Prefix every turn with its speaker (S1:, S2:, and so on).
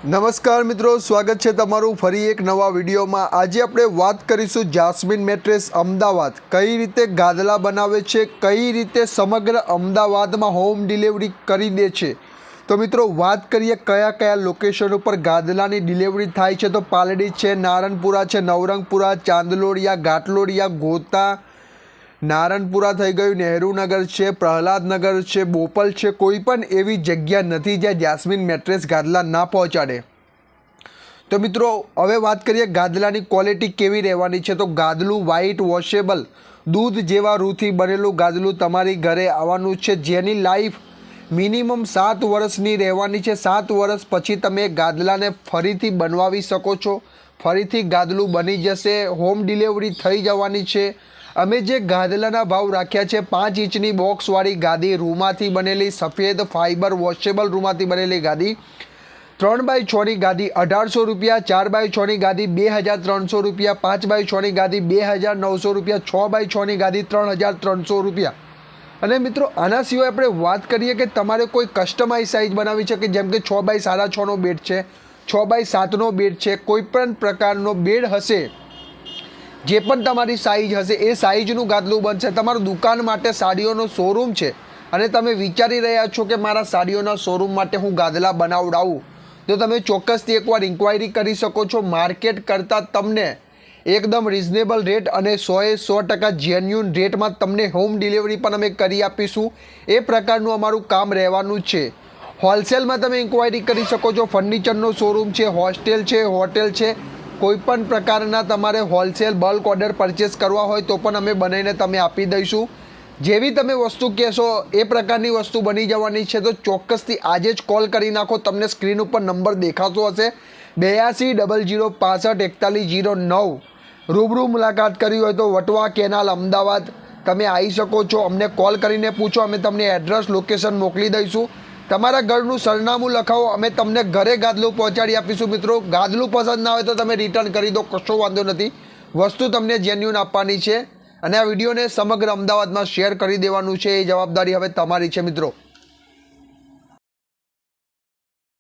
S1: નમસ્કાર મિત્રો, સ્વાગત છે તમારું ફરી એક નવા વિડીયોમાં। આજે આપણે વાત કરીશું જાસ્મીન મેટ્રેસ અમદાવાદ કઈ રીતે ગાદલા બનાવે છે, કઈ રીતે સમગ્ર અમદાવાદમાં હોમ ડિલિવરી કરી દે છે। તો મિત્રો વાત કરીએ કયા કયા લોકેશન ઉપર ગાદલાની ડિલિવરી થાય છે। તો પાલડી છે, નારણપુરા છે, નવરંગપુરા, ચાંદલોડિયા, ઘાટલોડિયા, ગોતા, નારણપુરા થઈ ગયું, નહેરુનગર છે, પ્રહલાદનગર છે, બોપલ છે। કોઈ પણ એવી જગ્યા નથી જ્યાં જાસ્મીન મેટ્રેસ ગાદલા ના પહોંચાડે। તો મિત્રો હવે વાત કરીએ ગાદલાની ક્વોલિટી કેવી રહેવાની છે। તો ગાદલું વ્હાઇટ વોશેબલ દૂધ જેવા રૂથી બનેલું ગાદલું તમારી ઘરે આવવાનું છે, જેની લાઈફ મિનિમમ 7 વર્ષની રહેવાની છે। 7 વર્ષ પછી તમે ગાદલાને ફરીથી बनवाવી શકો છો, ફરીથી ગાદલું બની જશે, હોમ ડિલિવરી થઈ જવાની છે। અમે જે ગાદલાના ભાવ રાખ્યા છે, 5 ઇંચની બોક્સવાળી ગાદી, રૂમાંથી બનેલી સફેદ ફાઇબર વોશેબલ રૂમાંથી બનેલી ગાદી, 3x6ની ગાદી 1800 રૂપિયા, 4x6ની ગાદી 2300 રૂપિયા, 5x6ની ગાદી 2900 રૂપિયા, 6x6ની ગાદી 3300 રૂપિયા। અને મિત્રો આના સિવાય આપણે વાત કરીએ કે તમારે કોઈ કસ્ટમાઇઝ સાઇઝ બનાવવી છે, કે જેમ કે 6x6.5નો બેડ છે, 6x7નો બેડ છે, કોઈ પણ પ્રકારનો બેડ હશે, જે પણ તમારી સાઇઝ હશે એ સાઇઝનું ગાદલું બનશે। તમારું દુકાન માટે સાડીઓનો શોરૂમ છે અને તમે વિચારી રહ્યા છો કે મારા સાડીઓના શોરૂમ માટે હું ગાદલા બનાવડાવું, તો તમે ચોક્કસથી એકવાર ઇન્ક્વાયરી કરી શકો છો। માર્કેટ કરતાં તમને એકદમ રિઝનેબલ રેટ અને 100% જેન્યુન રેટમાં તમને હોમ ડિલિવરી પણ અમે કરી આપીશું। એ પ્રકારનું અમારું કામ રહેવાનું છે। હોલસેલમાં તમે ઇન્ક્વાયરી કરી શકો છો। ફર્નિચરનો શોરૂમ છે, હોસ્ટેલ છે, હોટેલ છે, કોઈપણ પ્રકારના તમારે હોલસેલ બલ્ક ઓર્ડર પરચેસ કરવા હોય તો પણ અમે બનાવીને તમે આપી દઈશું। જેવી તમે વસ્તુ કહેશો એ પ્રકારની વસ્તુ બની જવાની છે। તો ચોક્કસથી આજે જ કોલ કરી નાખો। તમને સ્ક્રીન ઉપર નંબર દેખાતો હશે 8200 65 4109। રૂબરૂ મુલાકાત કરી હોય તો વટવા કેનાલ અમદાવાદ તમે આવી શકો છો। અમને કોલ કરીને પૂછો, અમે તમને એડ્રેસ લોકેશન મોકલી દઈશું। તમારા ઘરનું સરનામું લખાવો, અમે તમને ઘરે ગાદલું પહોંચાડી આપીશું। મિત્રો ગાદલું પસંદ ના હોય તો તમે રિટર્ન કરી દો, કશો વાંધો નથી, વસ્તુ તમને જેન્યુન આપવાની છે। અને આ વિડીયોને સમગ્ર અમદાવાદમાં શેર કરી દેવાનું છે, એ જવાબદારી હવે તમારી છે મિત્રો।